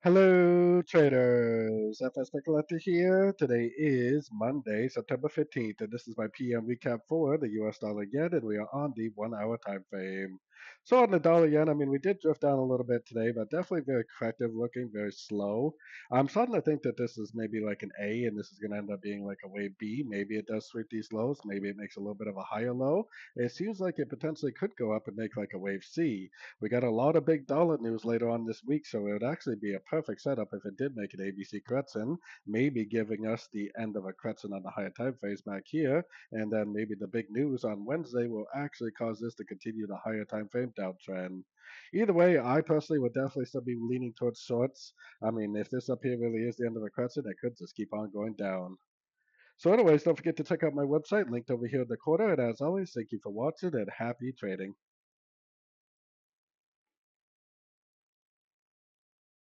Hello, traders. FX Pip Collector here. Today is Monday, September 15th, and this is my PM recap for the US dollar yen, and we are on the 1 hour time frame. So, on the dollar yen, we did drift down a little bit today, but definitely very corrective looking, very slow. I'm starting to think that this is maybe like an A, and this is going to end up being like a wave B. Maybe it does sweep these lows, maybe it makes a little bit of a higher low. It seems like it potentially could go up and make like a wave C. We got a lot of big dollar news later on this week, so it would actually be a perfect setup if it did make an ABC Kretzen, maybe giving us the end of a Kretzen on the higher time phase back here, and then maybe the big news on Wednesday will actually cause this to continue the higher time frame downtrend. Either way, I personally would definitely still be leaning towards shorts. If this up here really is the end of a Kretzen, it could just keep on going down. So, anyways, don't forget to check out my website linked over here in the corner. And as always, thank you for watching and happy trading.